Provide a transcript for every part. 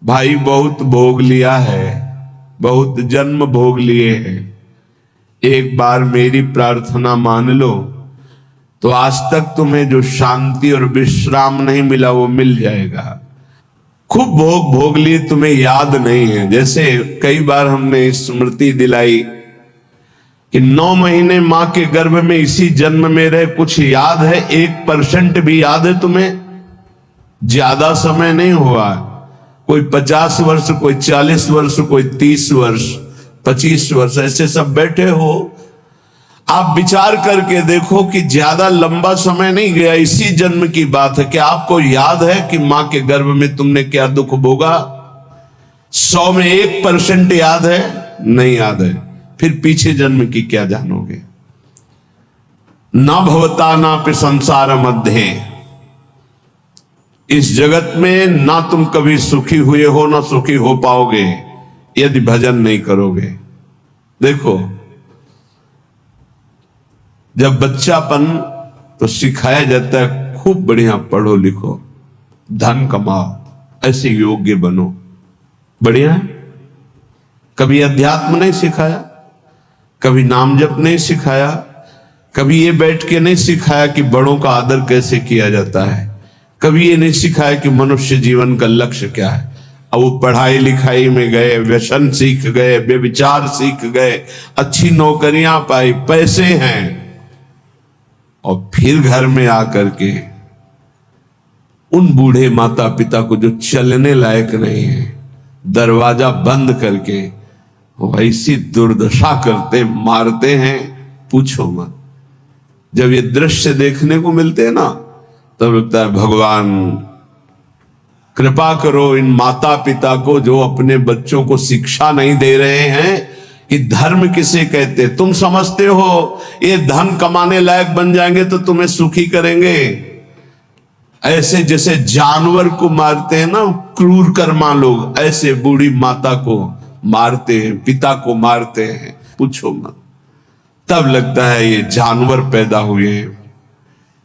भाई बहुत भोग लिया है, बहुत जन्म भोग लिए हैं, एक बार मेरी प्रार्थना मान लो तो आज तक तुम्हें जो शांति और विश्राम नहीं मिला वो मिल जाएगा। खूब भोग भोग लिए, तुम्हें याद नहीं है। जैसे कई बार हमने स्मृति दिलाई कि 9 महीने मां के गर्भ में इसी जन्म में रहे, कुछ याद है? 1% भी याद है तुम्हें? ज्यादा समय नहीं हुआ, कोई 50 वर्ष, कोई 40 वर्ष, कोई 30 वर्ष, 25 वर्ष, ऐसे सब बैठे हो। आप विचार करके देखो कि ज्यादा लंबा समय नहीं गया, इसी जन्म की बात है। क्या आपको याद है कि मां के गर्भ में तुमने क्या दुख भोगा? 100 में 1% याद है? नहीं याद है। फिर पीछे जन्म की क्या जानोगे? ना भवता ना पे संसार मध्य, इस जगत में ना तुम कभी सुखी हुए हो ना सुखी हो पाओगे यदि भजन नहीं करोगे। देखो, जब बच्चापन तो सिखाया जाता है खूब बढ़िया पढ़ो लिखो, धन कमाओ, ऐसे योग्य बनो, बढ़िया। कभी अध्यात्म नहीं सिखाया, कभी नाम जप नहीं सिखाया, कभी ये बैठ के नहीं सिखाया कि बड़ों का आदर कैसे किया जाता है, कभी ये नहीं सिखाया कि मनुष्य जीवन का लक्ष्य क्या है। अब वो पढ़ाई लिखाई में गए, व्यसन सीख गए, व्यभिचार सीख गए, अच्छी नौकरियां पाई, पैसे हैं, और फिर घर में आकर के उन बूढ़े माता पिता को जो चलने लायक नहीं है, दरवाजा बंद करके वैसी दुर्दशा करते, मारते हैं, पूछो मत। जब ये दृश्य देखने को मिलते हैं ना, तब लगता है भगवान कृपा करो इन माता पिता को जो अपने बच्चों को शिक्षा नहीं दे रहे हैं कि धर्म किसे कहते। तुम समझते हो ये धन कमाने लायक बन जाएंगे तो तुम्हें सुखी करेंगे, ऐसे जैसे जानवर को मारते हैं ना क्रूर कर्मा लोग, ऐसे बूढ़ी माता को मारते हैं, पिता को मारते हैं, पूछो मत। तब लगता है ये जानवर पैदा हुए हैं,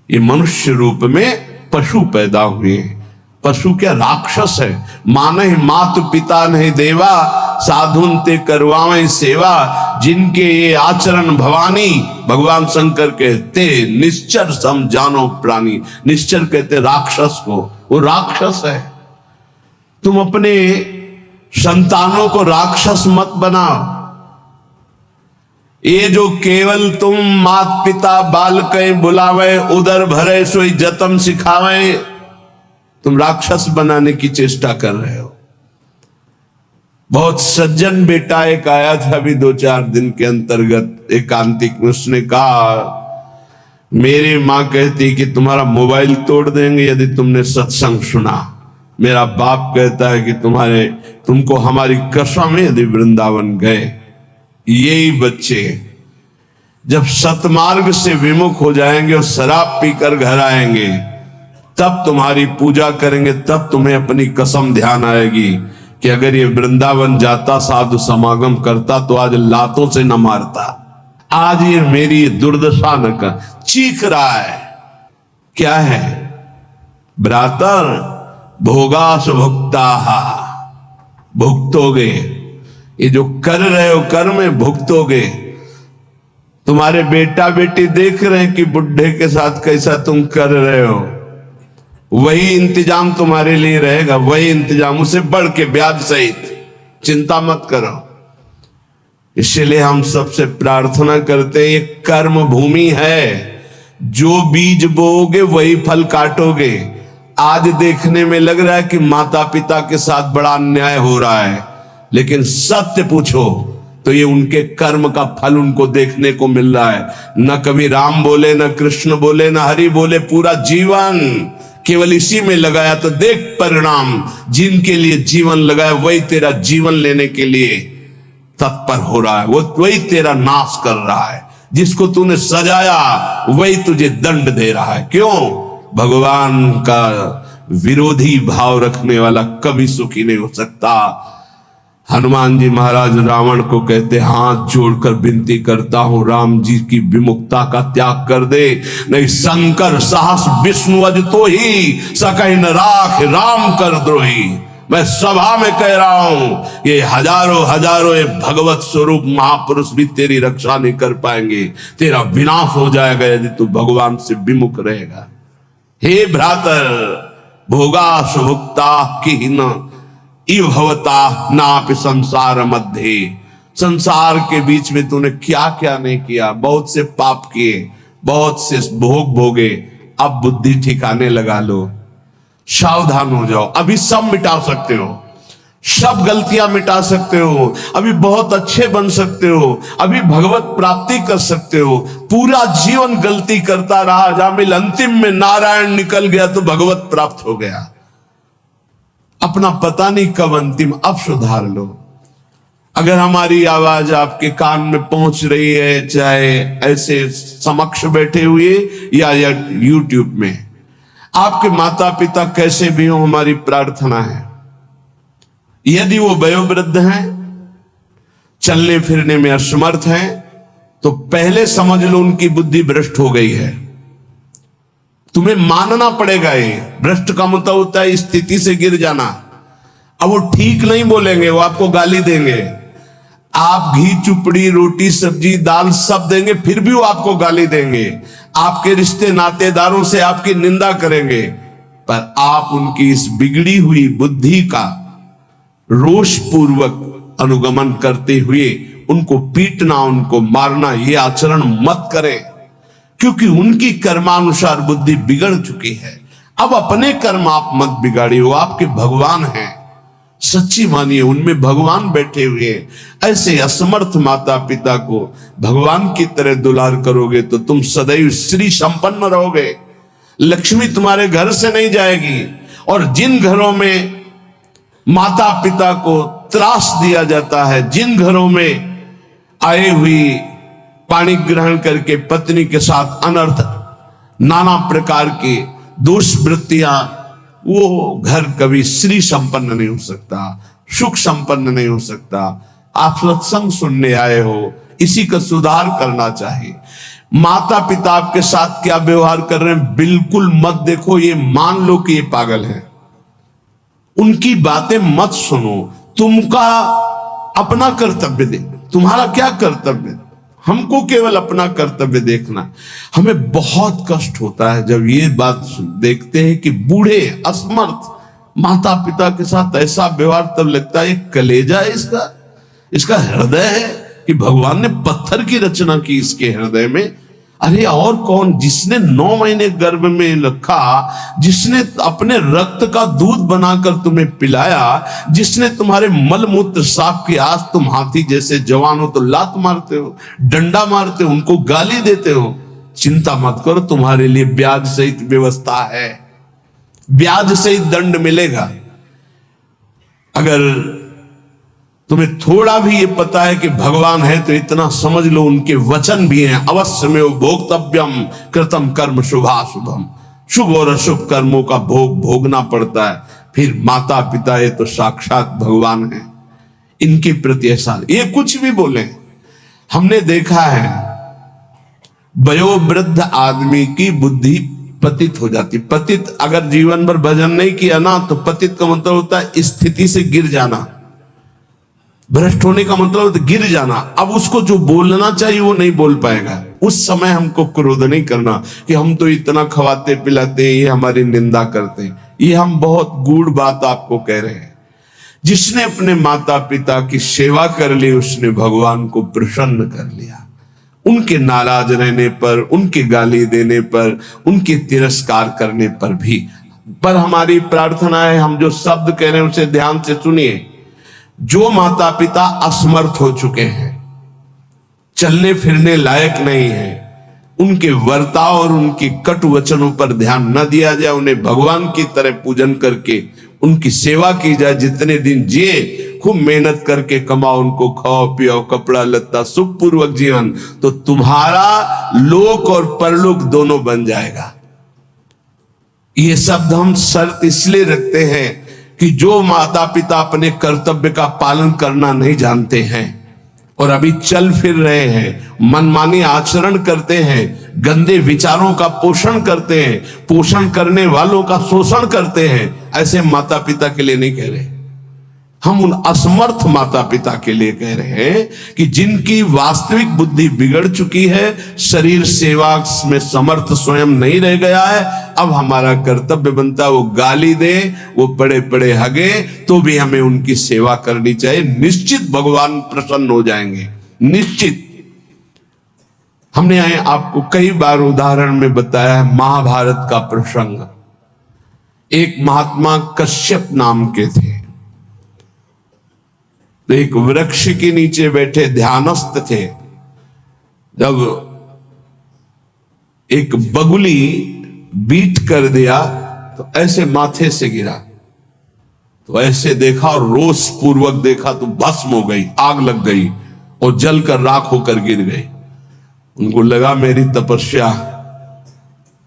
ये मनुष्य रूप में पशु पैदा हुए हैं। पशु क्या राक्षस है? माने मात पिता नहीं देवा, साधुन ते करवावे सेवा, जिनके ये आचरण भवानी, भगवान शंकर कहते निश्चर सम जानो प्राणी। निश्चर कहते राक्षस को, वो राक्षस है। तुम अपने संतानों को राक्षस मत बनाओ। ये जो केवल तुम मात पिता बाल कहीं बुलावे, उधर भरे सोई जतन सिखावे, तुम राक्षस बनाने की चेष्टा कर रहे हो। बहुत सज्जन बेटा एक आया था अभी 2-4 दिन के अंतर्गत एकांतिक में, उसने कहा मेरी मां कहती कि तुम्हारा मोबाइल तोड़ देंगे यदि तुमने सत्संग सुना। मेरा बाप कहता है कि तुमको हमारी कसम है यदि वृंदावन गए। यही बच्चे जब सतमार्ग से विमुख हो जाएंगे और शराब पीकर घर आएंगे, तब तुम्हारी पूजा करेंगे, तब तुम्हें अपनी कसम ध्यान आएगी कि अगर ये वृंदावन जाता, साधु समागम करता, तो आज लातों से न मारता। आज ये मेरी दुर्दशा न कर। चीख रहा है, क्या है? भ्रातर भोगास भुक्ता, भुगतोगे। ये जो कर रहे हो कर्म में भुगतोगे। तुम्हारे बेटा बेटी देख रहे हैं कि बुढ़े के साथ कैसा तुम कर रहे हो, वही इंतजाम तुम्हारे लिए रहेगा, वही इंतजाम, उसे बढ़ के ब्याज सहित। चिंता मत करो। इसलिए हम सबसे प्रार्थना करते हैं, ये कर्म भूमि है, जो बीज बोओगे वही फल काटोगे। आज देखने में लग रहा है कि माता पिता के साथ बड़ा अन्याय हो रहा है, लेकिन सत्य पूछो तो ये उनके कर्म का फल उनको देखने को मिल रहा है। न कभी राम बोले, न कृष्ण बोले, न हरि बोले, पूरा जीवन केवल इसी में लगाया, तो देख परिणाम। जिनके लिए जीवन लगाया वही तेरा जीवन लेने के लिए तत्पर हो रहा है, वही तेरा नाश कर रहा है। जिसको तूने सजाया वही तुझे दंड दे रहा है। क्यों? भगवान का विरोधी भाव रखने वाला कभी सुखी नहीं हो सकता। हनुमान जी महाराज रावण को कहते, हाथ जोड़कर विनती करता हूं राम जी की विमुखता का त्याग कर दे, नहीं शंकर साहस विष्णु अज तो ही सकहि न राख राम कर द्रोही। मैं सभा में कह रहा हूं, ये हजारों हजारों ये भगवत स्वरूप महापुरुष भी तेरी रक्षा नहीं कर पाएंगे। तेरा विनाश हो जाएगा यदि तू भगवान से विमुख रहेगा। हे भ्रातर, भोगा सुभुक्ता की न इव भवता नापि संसार मध्य। संसार के बीच में तूने क्या क्या नहीं किया, बहुत से पाप किए, बहुत से भोग भोगे। अब बुद्धि ठिकाने लगा लो, सावधान हो जाओ। अभी सब मिटा सकते हो, सब गलतियां मिटा सकते हो, अभी बहुत अच्छे बन सकते हो, अभी भगवत प्राप्ति कर सकते हो। पूरा जीवन गलती करता रहा, जामिल अंतिम में नारायण निकल गया तो भगवत प्राप्त हो गया। अपना पता नहीं कब अंतिम, अब सुधार लो। अगर हमारी आवाज आपके कान में पहुंच रही है, चाहे ऐसे समक्ष बैठे हुए या यूट्यूब में, आपके माता पिता कैसे भी हो, हमारी प्रार्थना है यदि वो वयोवृद्ध हैं, चलने फिरने में असमर्थ हैं, तो पहले समझ लो उनकी बुद्धि भ्रष्ट हो गई है। तुम्हें मानना पड़ेगा। ये भ्रष्ट का मतलब होता है स्थिति से गिर जाना। अब वो ठीक नहीं बोलेंगे, वो आपको गाली देंगे। आप घी चुपड़ी रोटी सब्जी दाल सब देंगे, फिर भी वो आपको गाली देंगे। आपके रिश्ते नातेदारों से आपकी निंदा करेंगे, पर आप उनकी इस बिगड़ी हुई बुद्धि का रोष पूर्वक अनुगमन करते हुए उनको पीटना, उनको मारना, ये आचरण मत करें, क्योंकि उनकी कर्मानुसार बुद्धि बिगड़ चुकी है। अब अपने कर्म आप मत बिगाड़िए, वो आपके भगवान हैं। सच्ची मानिए, उनमें भगवान बैठे हुए हैं। ऐसे असमर्थ माता पिता को भगवान की तरह दुलार करोगे तो तुम सदैव श्री संपन्न रहोगे। लक्ष्मी तुम्हारे घर से नहीं जाएगी। और जिन घरों में माता पिता को त्रास दिया जाता है, जिन घरों में आए हुई पानी ग्रहण करके पत्नी के साथ अनर्थ नाना प्रकार की दुष्वृत्तियां, वो घर कभी श्री संपन्न नहीं हो सकता, सुख संपन्न नहीं हो सकता। आप सत्संग सुनने आए हो, इसी का सुधार करना चाहिए। माता पिता आपके साथ क्या व्यवहार कर रहे हैं बिल्कुल मत देखो, ये मान लो कि ये पागल है, उनकी बातें मत सुनो। तुमका अपना कर्तव्य दे, तुम्हारा क्या कर्तव्य, हमको केवल अपना कर्तव्य देखना। हमें बहुत कष्ट होता है जब ये बात देखते हैं कि बूढ़े असमर्थ माता पिता के साथ ऐसा व्यवहार, तब लगता है ये कलेजा है इसका हृदय है कि भगवान ने पत्थर की रचना की इसके हृदय में। अरे और कौन, जिसने 9 महीने गर्भ में रखा, जिसने अपने रक्त का दूध बनाकर तुम्हें पिलाया, जिसने तुम्हारे मल मूत्र साफ किया, आज तुम हाथी जैसे जवान हो तो लात मारते हो, डंडा मारते हो, उनको गाली देते हो। चिंता मत करो, तुम्हारे लिए ब्याज सहित व्यवस्था है, ब्याज सहित दंड मिलेगा। अगर तुम्हें थोड़ा भी ये पता है कि भगवान है तो इतना समझ लो उनके वचन भी हैं, अवश्य में भोक्तव्यम कृतम कर्म शुभाशुभम। शुभ और अशुभ कर्मों का भोग भोगना पड़ता है। फिर माता पिता ये तो साक्षात भगवान है, इनके प्रति ऐसा ये कुछ भी बोले। हमने देखा है वयोवृद्ध आदमी की बुद्धि पतित हो जाती। पतित अगर जीवन भर भजन नहीं किया ना, तो पतित का मतलब होता है स्थिति से गिर जाना, भ्रष्ट होने का मतलब गिर जाना। अब उसको जो बोलना चाहिए वो नहीं बोल पाएगा। उस समय हमको क्रोध नहीं करना कि हम तो इतना खवाते पिलाते हैं, ये हमारी निंदा करते हैं। ये हम बहुत गूढ़ बात आपको कह रहे हैं। जिसने अपने माता पिता की सेवा कर ली, उसने भगवान को प्रसन्न कर लिया। उनके नाराज रहने पर, उनके गाली देने पर, उनके तिरस्कार करने पर भी। पर हमारी प्रार्थना है, हम जो शब्द कह रहे हैं उसे ध्यान से सुनिए। जो माता पिता असमर्थ हो चुके हैं, चलने फिरने लायक नहीं है, उनके वर्ताव और उनके कटु वचनों पर ध्यान न दिया जाए, उन्हें भगवान की तरह पूजन करके उनकी सेवा की जाए। जितने दिन जिए खूब मेहनत करके कमाओ, उनको खाओ पियो, कपड़ा लत्ता, सुखपूर्वक जीवन, तो तुम्हारा लोक और परलोक दोनों बन जाएगा। ये शब्द हम शर्त इसलिए रखते हैं कि जो माता पिता अपने कर्तव्य का पालन करना नहीं जानते हैं और अभी चल फिर रहे हैं, मनमानी आचरण करते हैं, गंदे विचारों का पोषण करते हैं, पोषण करने वालों का शोषण करते हैं, ऐसे माता पिता के लिए नहीं कह रहे। हम उन असमर्थ माता पिता के लिए कह रहे हैं कि जिनकी वास्तविक बुद्धि बिगड़ चुकी है, शरीर सेवा में समर्थ स्वयं नहीं रह गया है, अब हमारा कर्तव्य बनता है वो गाली दे, वो पड़े पड़े हगे, तो भी हमें उनकी सेवा करनी चाहिए। निश्चित भगवान प्रसन्न हो जाएंगे, निश्चित। हमने आपको कई बार उदाहरण में बताया है महाभारत का प्रसंग। एक महात्मा कश्यप नाम के थे, तो एक वृक्ष के नीचे बैठे ध्यानस्थ थे। जब एक बगुली बीट कर दिया तो ऐसे माथे से गिरा, तो ऐसे देखा और रोष पूर्वक देखा तो भस्म हो गई, आग लग गई और जलकर राख होकर गिर गई। उनको लगा मेरी तपस्या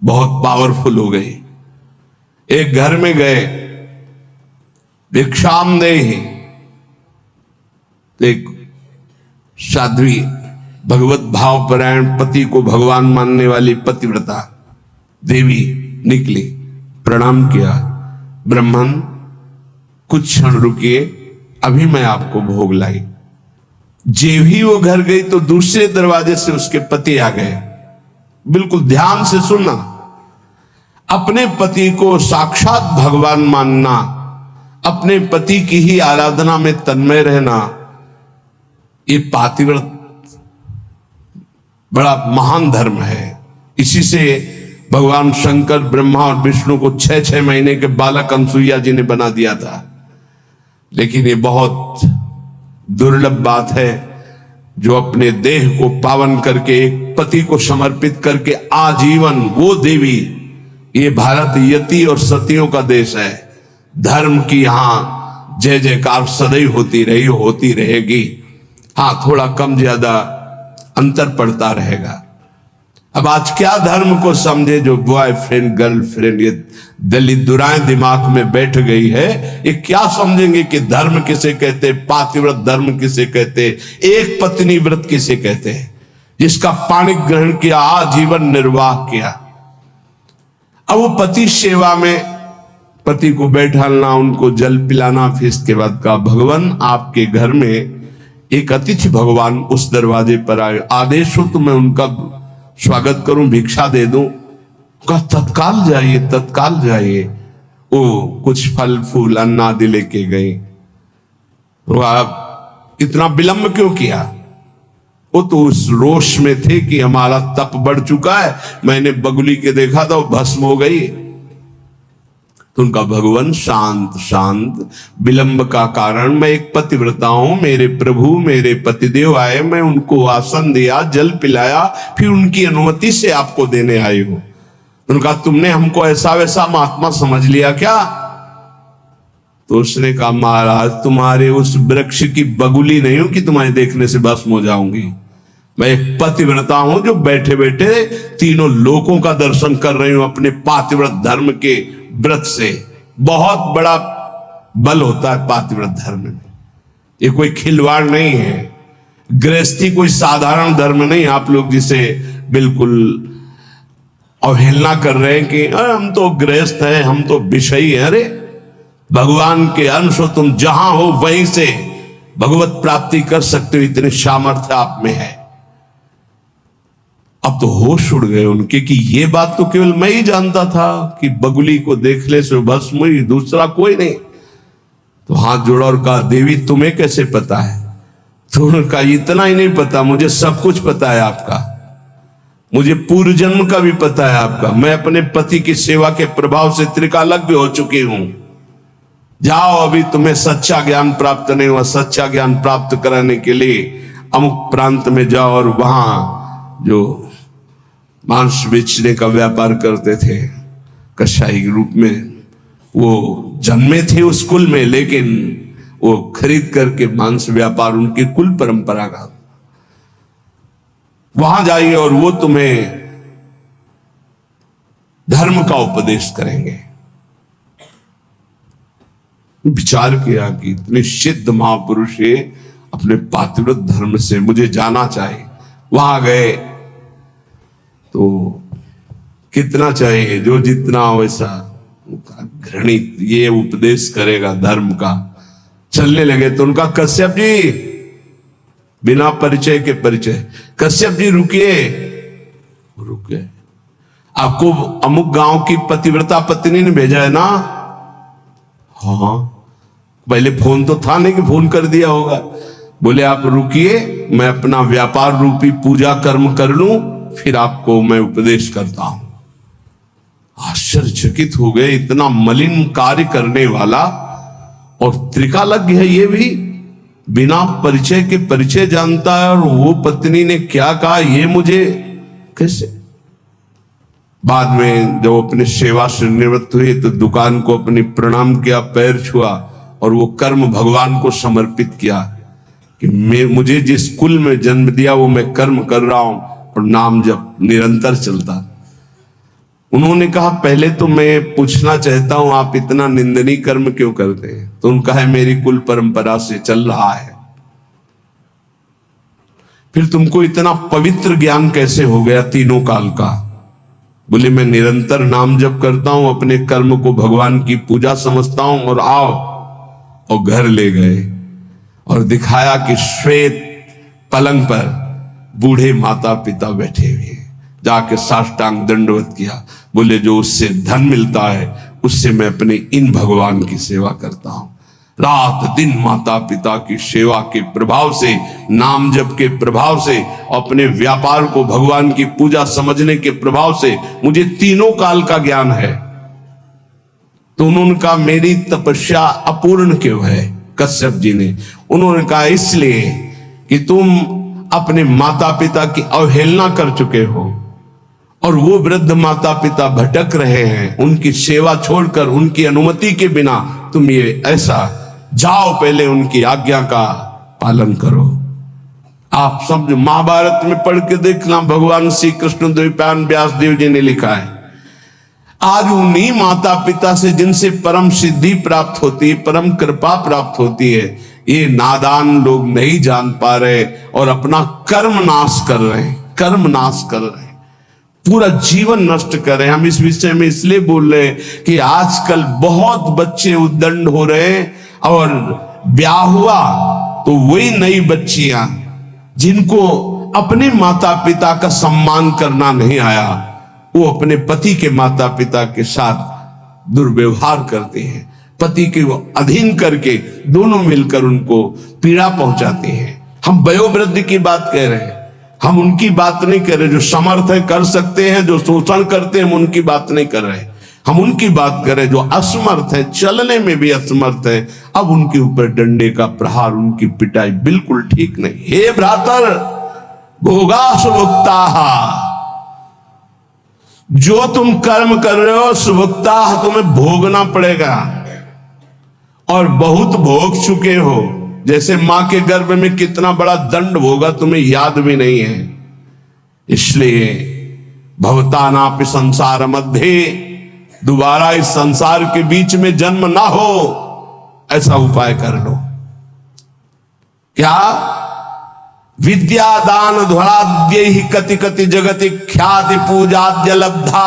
बहुत पावरफुल हो गई। एक घर में गए, भिक्षाम देहि, एक साध्वी भगवत भाव परायण पति को भगवान मानने वाली पतिव्रता देवी निकली, प्रणाम किया। ब्राह्मण कुछ क्षण रुकिए, अभी मैं आपको भोग लाई। जे भी वो घर गई तो दूसरे दरवाजे से उसके पति आ गए। बिल्कुल ध्यान से सुनना, अपने पति को साक्षात भगवान मानना, अपने पति की ही आराधना में तन्मय रहना, ये पातिव्रत बड़ा महान धर्म है। इसी से भगवान शंकर ब्रह्मा और विष्णु को 6-6 महीने के बालक अनसुईया जी ने बना दिया था। लेकिन ये बहुत दुर्लभ बात है जो अपने देह को पावन करके एक पति को समर्पित करके आजीवन वो देवी। ये भारत यति और सतियों का देश है। धर्म की यहां जय जयकार सदैव होती रही, होती रहेगी। हाँ, थोड़ा कम ज्यादा अंतर पड़ता रहेगा। अब आज क्या धर्म को समझे, जो बॉयफ्रेंड गर्लफ्रेंड ये दलित दुराएं दिमाग में बैठ गई है, ये क्या समझेंगे कि धर्म किसे कहते, पातिव्रत धर्म किसे कहते, एक पत्नी व्रत किसे कहते हैं, जिसका पाणी ग्रहण किया, आजीवन निर्वाह किया। अब वो पति सेवा में पति को बैठालना, उनको जल पिलाना, फिर इसके बाद का भगवान आपके घर में एक अतिथि भगवान उस दरवाजे पर आए, आदेश हो तो मैं उनका स्वागत करूं, भिक्षा दे दूं। कहा तत्काल जाइए, तत्काल जाइए। वो कुछ फल फूल अन्न आदि लेके गए। तो आप इतना विलंब क्यों किया? वो तो उस रोष में थे कि हमारा तप बढ़ चुका है, मैंने बगुली के देखा था वो भस्म हो गई। तो उनका भगवान शांत शांत, विलंब का कारण, मैं एक पतिव्रता हूं, मेरे प्रभु मेरे पतिदेव आए, मैं उनको आसन दिया, जल पिलाया, फिर उनकी अनुमति से आपको देने आई हूं। उनका तुमने हमको ऐसा वैसा महात्मा समझ लिया क्या? तो उसने कहा महाराज तुम्हारे उस वृक्ष की बगुली नहीं हूं कि तुम्हारे देखने से भस्म हो जाऊंगी। मैं एक पतिव्रता हूं जो बैठे बैठे तीनों लोकों का दर्शन कर रही हूं अपने पातिव्रत धर्म के व्रत से। बहुत बड़ा बल होता है पातिव्रत धर्म में, ये कोई खिलवाड़ नहीं है। गृहस्थी कोई साधारण धर्म नहीं, आप लोग जिसे बिल्कुल अवहेलना कर रहे हैं कि हम तो गृहस्थ हैं, हम तो विषयी हैं। अरे भगवान के अंश हो, तुम जहां हो वहीं से भगवत प्राप्ति कर सकते हो, इतने सामर्थ्य आप में है। अब तो होश उड़ गए उनके कि ये बात तो केवल मैं ही जानता था कि बगुली को देखने से भस्म हुई, दूसरा कोई नहीं। तो हाथ जोड़ा और कहा देवी तुम्हें कैसे पता है? तो उन्होंने कहा इतना ही नहीं पता, मुझे सब कुछ पता है आपका, मुझे पूर्व जन्म का भी पता है आपका। मैं अपने पति की सेवा के प्रभाव से त्रिकालज्ञ हो चुकी हूं। जाओ, अभी तुम्हें सच्चा ज्ञान प्राप्त नहीं हुआ, सच्चा ज्ञान प्राप्त कराने के लिए अमुक प्रांत में जाओ और वहां जो मांस बेचने का व्यापार करते थे कसाई के रूप में, वो जन्मे थे उस कुल में, लेकिन वो खरीद करके मांस व्यापार उनकी कुल परंपरा का, वहां जाइए और वो तुम्हें धर्म का उपदेश करेंगे। विचार किया कि इतने सिद्ध महापुरुष है, अपने पातिव्रत धर्म से मुझे जाना चाहिए। वहां गए तो कितना चाहिए, जो जितना वैसा घृणित ये उपदेश करेगा धर्म का, चलने लगे तो उनका कश्यप जी, बिना परिचय के परिचय, कश्यप जी रुकिए। रुक गए। आपको अमुक गांव की पतिव्रता पत्नी ने भेजा है ना? हाँ। पहले फोन तो था नहीं कि फोन कर दिया होगा। बोले आप रुकिए, मैं अपना व्यापार रूपी पूजा कर्म कर लूं, फिर आपको मैं उपदेश करता हूं। आश्चर्यचकित हो गए, इतना मलिन कार्य करने वाला और त्रिकालज्ञ है ये भी, बिना परिचय के परिचय जानता है, और वो पत्नी ने क्या कहा ये मुझे कैसे। बाद में जब अपने सेवा से निवृत्त हुए तो दुकान को अपनी प्रणाम किया, पैर छुआ और वो कर्म भगवान को समर्पित किया कि मुझे जिस कुल में जन्म दिया वो मैं कर्म कर रहा हूं और नाम जब निरंतर चलता। उन्होंने कहा पहले तो मैं पूछना चाहता हूं आप इतना निंदनीय कर्म क्यों करते हैं? तो उनका है मेरी कुल परंपरा से चल रहा है। फिर तुमको इतना पवित्र ज्ञान कैसे हो गया तीनों काल का? बोले मैं निरंतर नाम जप करता हूं, अपने कर्म को भगवान की पूजा समझता हूं। और आओ, और घर ले गए और दिखाया कि श्वेत पलंग पर बूढ़े माता पिता बैठे हुए, जाके साष्टांग दंडवत किया। बोले जो उससे धन मिलता है उससे मैं अपने इन भगवान की सेवा करता हूं। रात दिन माता पिता की सेवा के प्रभाव से, नाम जप के प्रभाव से, अपने व्यापार को भगवान की पूजा समझने के प्रभाव से मुझे तीनों काल का ज्ञान है। तो उन्होंने कहा मेरी तपस्या अपूर्ण क्यों है? कश्यप जी ने उन्होंने कहा इसलिए कि तुम अपने माता पिता की अवहेलना कर चुके हो और वो वृद्ध माता पिता भटक रहे हैं, उनकी सेवा छोड़कर उनकी अनुमति के बिना तुम ये ऐसा, जाओ पहले उनकी आज्ञा का पालन करो। आप सब महाभारत में पढ़ के देखना, भगवान श्री कृष्ण द्वैपायन व्यास देव जी ने लिखा है, आज उन्हीं माता पिता से जिनसे परम सिद्धि प्राप्त होती है, परम कृपा प्राप्त होती है, ये नादान लोग नहीं जान पा रहे और अपना कर्म नाश कर रहे हैं, कर्म नाश कर रहे हैं, पूरा जीवन नष्ट कर रहे हैं। हम इस विषय में इसलिए बोल रहे हैं कि आजकल बहुत बच्चे उद्दंड हो रहे हैं और ब्याह हुआ तो वही नई बच्चियां जिनको अपने माता पिता का सम्मान करना नहीं आया, वो अपने पति के माता पिता के साथ दुर्व्यवहार करते हैं, पति के अधीन करके दोनों मिलकर उनको पीड़ा पहुंचाते हैं। हम वयोवृद्ध की बात कह रहे हैं, हम उनकी बात नहीं कर रहे जो समर्थ है कर सकते हैं, जो शोषण करते हैं हम उनकी बात नहीं कर रहे, हम उनकी बात करें जो असमर्थ है, चलने में भी असमर्थ है। अब उनके ऊपर डंडे का प्रहार, उनकी पिटाई बिल्कुल ठीक नहीं। हे भ्रातर भोगा सुभुक्ता, जो तुम कर्म कर रहे हो सुभुक्ता तुम्हें भोगना पड़ेगा और बहुत भोग चुके हो। जैसे मां के गर्भ में कितना बड़ा दंड होगा तुम्हें याद भी नहीं है। इसलिए भवतानापि संसार मध्य, दोबारा इस संसार के बीच में जन्म ना हो ऐसा उपाय कर लो। क्या? विद्यादान ध्वराद्य ही कति कति जगति ख्याति पूजाद्य लब्धा,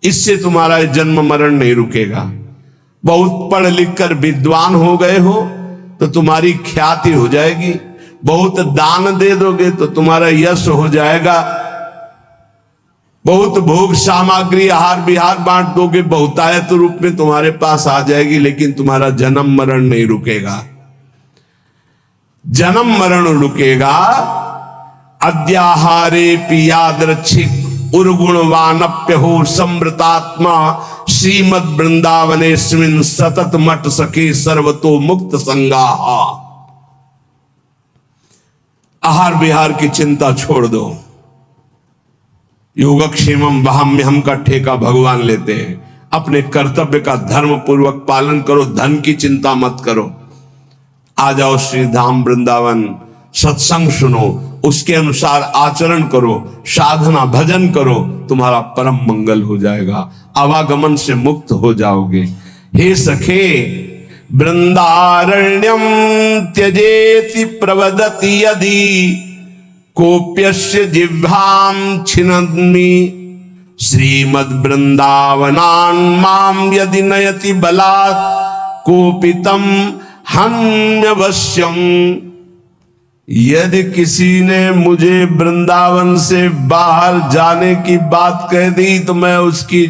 इससे तुम्हारा जन्म मरण नहीं रुकेगा। बहुत पढ़ लिख कर विद्वान हो गए हो तो तुम्हारी ख्याति हो जाएगी, बहुत दान दे दोगे तो तुम्हारा यश हो जाएगा, बहुत भोग सामग्री आहार विहार बांट दोगे, बहुतायत रूप में तुम्हारे पास आ जाएगी, लेकिन तुम्हारा जन्म मरण नहीं रुकेगा। जन्म मरण रुकेगा अद्याहारे पियादृच्छिक उर्गुणवानप्य हो समृतात्मा श्रीमद वृंदावनेस्मिन् सतत मठ सखे सर्वतो मुक्त संगाहा। आहार विहार की चिंता छोड़ दो, योगक्षेमम वहाम्यहम का ठेका भगवान लेते हैं। अपने कर्तव्य का धर्म पूर्वक पालन करो, धन की चिंता मत करो। आ जाओ श्री धाम वृंदावन, सत्संग सुनो, उसके अनुसार आचरण करो, साधना भजन करो, तुम्हारा परम मंगल हो जाएगा, आवागमन से मुक्त हो जाओगे। हे सखे वृंदारण्यम त्यजेति प्रवदति यदि कोप्यस्य जिह्वां छिन्नमि श्रीमद् वृंदावनान् मां यदि नयति बलात् कोपितम हन्यवश्यम। यदि किसी ने मुझे वृंदावन से बाहर जाने की बात कह दी तो मैं उसकी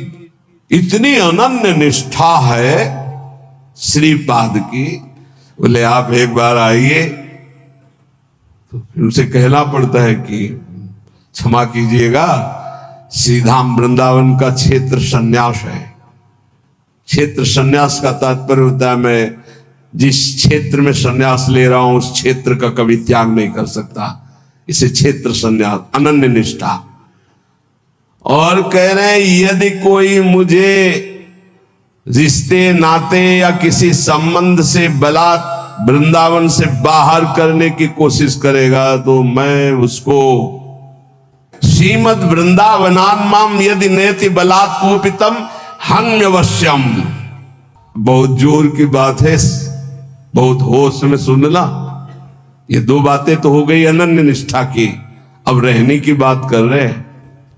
इतनी अनन्य निष्ठा है श्रीपाद की, बोले आप एक बार आइए, तो फिर उसे कहना पड़ता है कि क्षमा कीजिएगा, श्रीधाम वृंदावन का क्षेत्र संन्यास है। क्षेत्र संन्यास का तात्पर्य होता है मैं जिस क्षेत्र में संन्यास ले रहा हूं उस क्षेत्र का कभी त्याग नहीं कर सकता, इसे क्षेत्र संन्यास, अनन्य निष्ठा। और कह रहे हैं यदि कोई मुझे रिश्ते नाते या किसी संबंध से बलात् वृंदावन से बाहर करने की कोशिश करेगा तो मैं उसको श्रीमद वृंदावनान्माम यदि नेति बलात् कोपितम हन्यवश्यम। बहुत जोर की बात है, बहुत होश में सुनना। ये दो बातें तो हो गई अनन्य निष्ठा की, अब रहने की बात कर रहे हैं।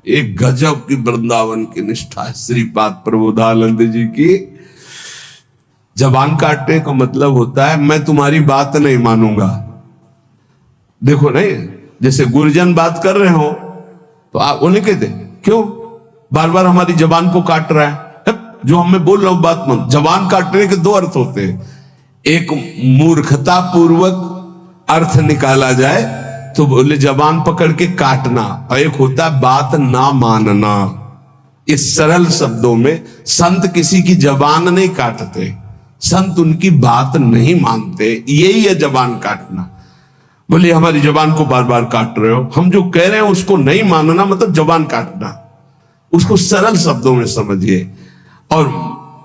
एक गजब की वृंदावन की निष्ठा है श्रीपाद प्रबोधानंद जी की। जबान काटने का मतलब होता है मैं तुम्हारी बात नहीं मानूंगा। देखो नहीं, जैसे गुरुजन बात कर रहे हो तो आप उन्हें कहते क्यों बार बार हमारी जबान को काट रहा है, जो हमें बोल रहा हूं बात मान। जबान काटने के दो अर्थ होते हैं, एक मूर्खता पूर्वक अर्थ निकाला जाए तो बोले जबान पकड़ के काटना, और एक होता है बात ना मानना। इस सरल शब्दों में संत किसी की जबान नहीं काटते, संत उनकी बात नहीं मानते, यही है जबान काटना। बोले हमारी जबान को बार बार काट रहे हो, हम जो कह रहे हैं उसको नहीं मानना मतलब जबान काटना। उसको सरल शब्दों में समझिए। और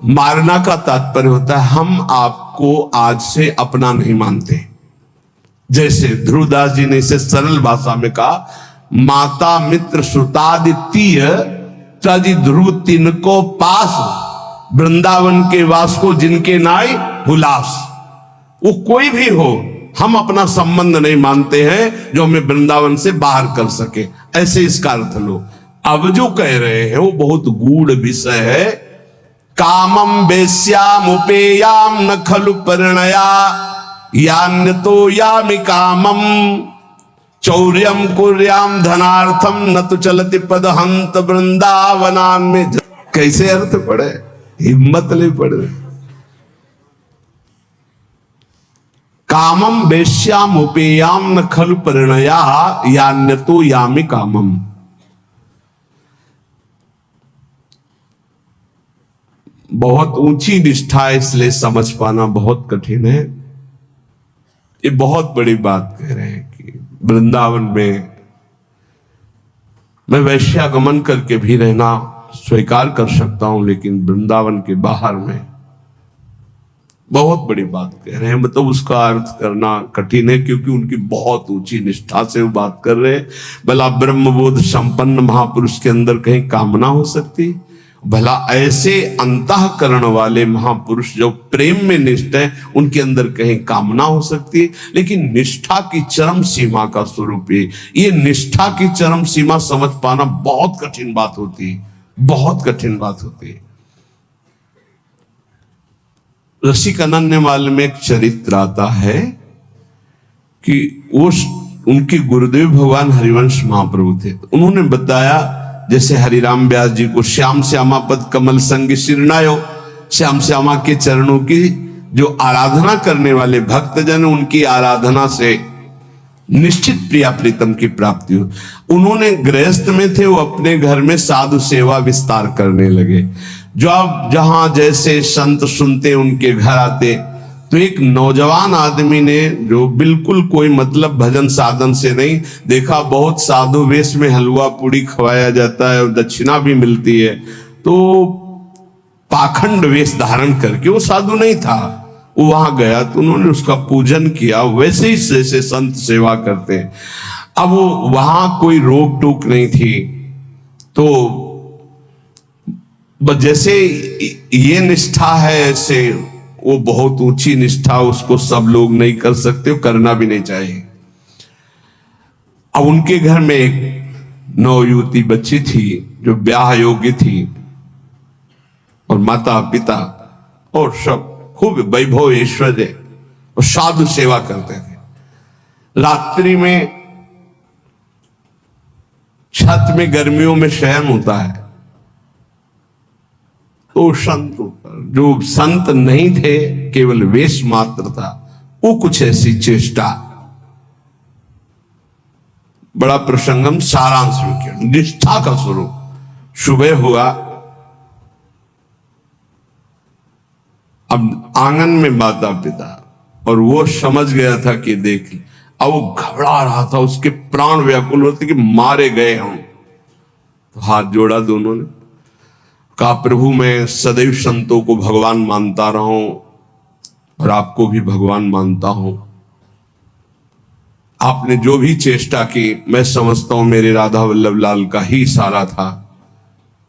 मारना का तात्पर्य होता है हम आपको आज से अपना नहीं मानते। जैसे ध्रुवदास जी ने इसे सरल भाषा में कहा, माता मित्र श्रुतादित्य तज ध्रुव तिनको पास, वृंदावन के वास को जिनके नाई हुलास। वो कोई भी हो, हम अपना संबंध नहीं मानते हैं जो हमें वृंदावन से बाहर कर सके, ऐसे इसका अर्थ लो। अब जो कह रहे हैं वो बहुत गूढ़ विषय है। कामम वेश्याम उपेयाम न खलु परिणया यान्यतो यामि कामम, चौर्यम कुर्याम धनार्थम न तो चलति पदहंत वृंदावनान में। कैसे अर्थ पड़े, हिम्मत नहीं पड़े। कामम वेश्याम उपेयाम न खलु परिणया यान्यतो यामि कामम। बहुत ऊंची निष्ठा है, इसलिए समझ पाना बहुत कठिन है। ये बहुत बड़ी बात कह रहे हैं कि वृंदावन में मैं वैश्यागमन करके भी रहना स्वीकार कर सकता हूं, लेकिन वृंदावन के बाहर में बहुत बड़ी बात कह रहे हैं। मतलब उसका अर्थ करना कठिन है, क्योंकि उनकी बहुत ऊंची निष्ठा से वो बात कर रहे हैं। भला ब्रह्मबोध संपन्न महापुरुष के अंदर कहीं कामना हो सकती? भला ऐसे अंतःकरण वाले महापुरुष जो प्रेम में निष्ठ है, उनके अंदर कहीं कामना हो सकती है? लेकिन निष्ठा की चरम सीमा का स्वरूप ये निष्ठा की चरम सीमा समझ पाना बहुत कठिन बात होती है, बहुत कठिन बात होती है। रसिक अनन्यमाल में एक चरित्र आता है कि वो उनके गुरुदेव भगवान हरिवंश महाप्रभु थे। तो उन्होंने बताया जैसे हरिराम व्यास जी को श्याम श्यामा पद कमल संग शिरनायो, श्याम श्यामा के चरणों की जो आराधना करने वाले भक्तजन, उनकी आराधना से निश्चित प्रिया प्रीतम की प्राप्ति हो। उन्होंने गृहस्थ में थे, वो अपने घर में साधु सेवा विस्तार करने लगे। जो अब जहां जैसे संत सुनते उनके घर आते, तो एक नौजवान आदमी ने, जो बिल्कुल कोई मतलब भजन साधन से नहीं, देखा बहुत साधु वेश में हलवा पूड़ी खवाया जाता है और दक्षिणा भी मिलती है, तो पाखंड वेश धारण करके, वो साधु नहीं था, वो वहां गया तो उन्होंने उसका पूजन किया, वैसे ही जैसे संत सेवा करते। अब वो वहां कोई रोक टोक नहीं थी, तो जैसे ये निष्ठा है ऐसे वो बहुत ऊंची निष्ठा, उसको सब लोग नहीं कर सकते, करना भी नहीं चाहिए। अब उनके घर में एक नवयुवती बच्ची थी जो ब्याह योग्य थी, और माता पिता और सब खूब वैभव ऐश्वर्य और साधु सेवा करते थे। रात्रि में छत में गर्मियों में शयन होता है, तो संत जो संत नहीं थे, केवल वेश मात्र था, वो कुछ ऐसी चेष्टा। बड़ा प्रसंगम सारांश में किया, निष्ठा का स्वरूप। सुबह हुआ, अब आंगन में माता पिता, और वो समझ गया था कि देख, अब वो घबरा रहा था, उसके प्राण व्याकुल होते कि मारे गए हम। तो हाथ जोड़ा दोनों ने, कहा प्रभु मैं सदैव संतों को भगवान मानता रहा हूं और आपको भी भगवान मानता हूं। आपने जो भी चेष्टा की, मैं समझता हूं मेरे राधा वल्लभ लाल का ही इशारा था।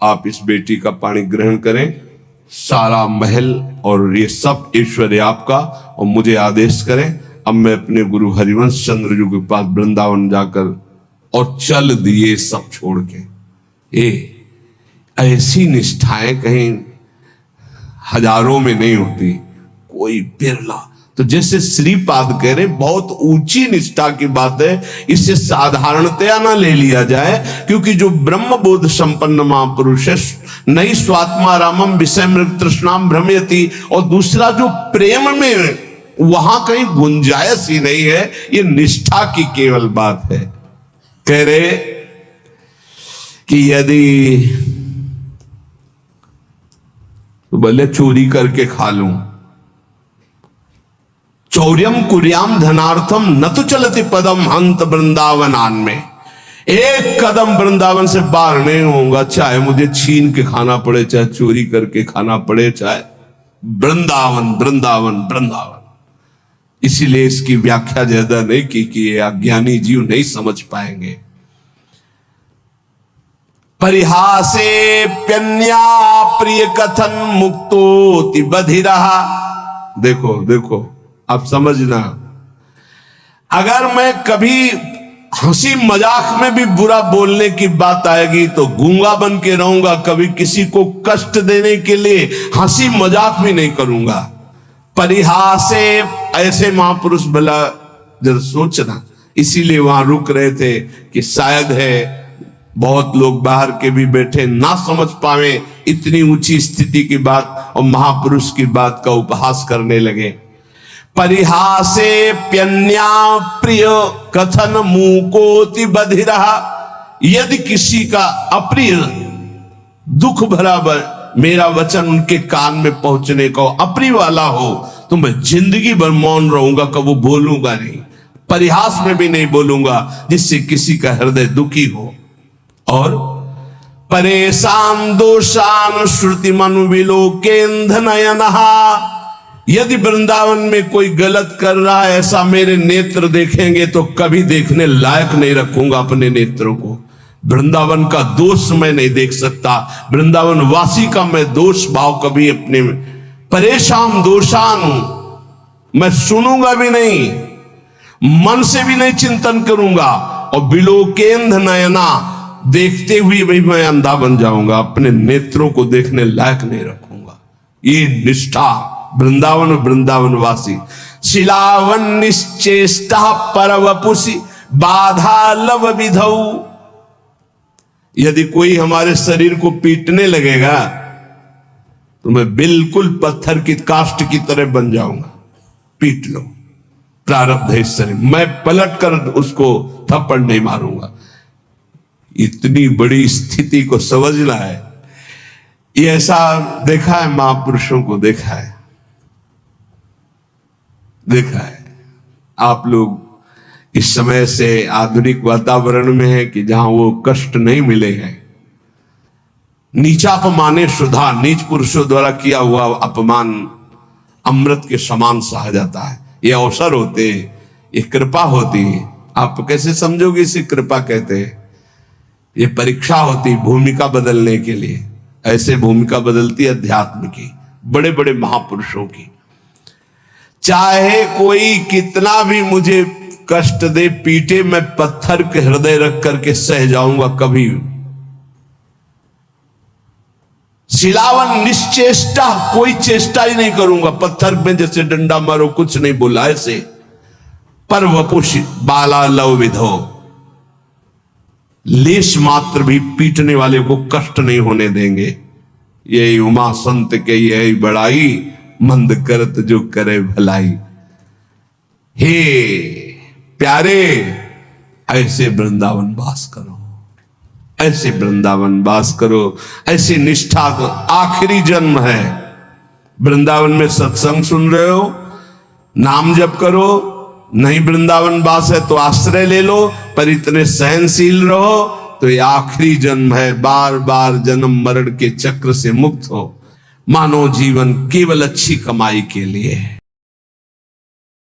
आप इस बेटी का पानी ग्रहण करें, सारा महल और ये सब ऐश्वर्य आपका, और मुझे आदेश करें। अब मैं अपने गुरु हरिवंश चंद्र जी के पास वृंदावन जाकर, और चल दिए सब छोड़ के। ऐसी निष्ठाएं कहीं हजारों में नहीं होती, कोई बिरला। तो जैसे श्रीपाद कह रहे, बहुत ऊंची निष्ठा की बात है, इसे साधारणतया ना ले लिया जाए, क्योंकि जो ब्रह्म बोध संपन्न महापुरुष है, नहीं स्वात्मा रामम विषय मृग तृष्णाम भ्रमयति, और दूसरा जो प्रेम में, वहां कहीं गुंजाइश ही नहीं है, ये निष्ठा की केवल बात है। कह रहे कि यदि तो बोले चोरी करके खा लूं, चौर्यम कुर्याम धनार्थम न तो चलती पदम हंत वृंदावनान में। एक कदम वृंदावन से बाहर नहीं होऊंगा, चाहे मुझे छीन के खाना पड़े, चाहे चोरी करके खाना पड़े, चाहे वृंदावन वृंदावन वृंदावन। इसीलिए इसकी व्याख्या ज्यादा नहीं की कि ये अज्ञानी जीव नहीं समझ पाएंगे। परिहासे प्यन्या प्रिय कथन मुक्तोति बधिरहा। देखो देखो, आप समझना, अगर मैं कभी हंसी मजाक में भी बुरा बोलने की बात आएगी तो गूंगा बन के रहूंगा, कभी किसी को कष्ट देने के लिए हंसी मजाक भी नहीं करूंगा। परिहासे, ऐसे महापुरुष भला जरा सोचना। इसीलिए वहां रुक रहे थे कि शायद है बहुत लोग बाहर के भी बैठे ना समझ पावे इतनी ऊंची स्थिति की बात, और महापुरुष की बात का उपहास करने लगे। परिहासे प्यन्या प्रिय कथन मूकोति बधिरहा। यदि किसी का अप्रिय दुख भरा मेरा वचन उनके कान में पहुंचने का अप्रिय वाला हो, तो मैं जिंदगी भर मौन रहूंगा, कभी बोलूंगा नहीं, परिहास में भी नहीं बोलूंगा, जिससे किसी का हृदय दुखी हो। और परेशान दोषान श्रुति मनु विलोकेंध नयनहा। यदि वृंदावन में कोई गलत कर रहा है, ऐसा मेरे नेत्र देखेंगे तो कभी देखने लायक नहीं रखूंगा अपने नेत्रों को। वृंदावन का दोष मैं नहीं देख सकता, वृंदावन वासी का मैं दोष भाव कभी अपने में, परेशान दोषान मैं सुनूंगा भी नहीं, मन से भी नहीं चिंतन करूंगा। और विलोकेंध नयना, देखते हुए भी मैं अंधा बन जाऊंगा, अपने नेत्रों को देखने लायक नहीं रखूंगा। ये निष्ठा वृंदावन वृंदावन वासी। शिलावन निश्चेष्टा परवपुषि बाधा लव विधौ। यदि कोई हमारे शरीर को पीटने लगेगा तो मैं बिल्कुल पत्थर की काष्ठ की तरह बन जाऊंगा। पीट लो, प्रारब्ध है इस शरीर, मैं पलट कर उसको थप्पड़ नहीं मारूंगा। इतनी बड़ी स्थिति को समझना है। ये ऐसा देखा है, महापुरुषों को देखा है, देखा है। आप लोग इस समय से आधुनिक वातावरण में है कि जहां वो कष्ट नहीं मिले हैं। नीचापमाने सुधा, नीच पुरुषों द्वारा किया हुआ अपमान अमृत के समान सहा जाता है। ये अवसर होते हैं, ये कृपा होती है। आप कैसे समझोगे इसे कृपा कहते हैं? ये परीक्षा होती भूमिका बदलने के लिए। ऐसे भूमिका बदलती है अध्यात्म की, बड़े बड़े महापुरुषों की। चाहे कोई कितना भी मुझे कष्ट दे, पीटे, मैं पत्थर के हृदय रख करके सह जाऊंगा, कभी शिलावन निश्चेष्टा, कोई चेष्टा ही नहीं करूंगा, पत्थर में जैसे डंडा मारो कुछ नहीं बोला ऐसे। पर वपुष बाला लव विधो, लेश मात्र भी पीटने वाले को कष्ट नहीं होने देंगे। यही उमा संत के यही बड़ाई, मंद करत जो करे भलाई। हे प्यारे, ऐसे वृंदावन वास करो, ऐसे वृंदावन वास करो, ऐसी निष्ठा को। आखिरी जन्म है, वृंदावन में सत्संग सुन रहे हो, नाम जप करो, नहीं वृंदावन वास है तो आश्रय ले लो, पर इतने सहनशील रहो तो ये आखिरी जन्म है। बार बार जन्म मरण के चक्र से मुक्त हो। मानव जीवन केवल अच्छी कमाई के लिए है।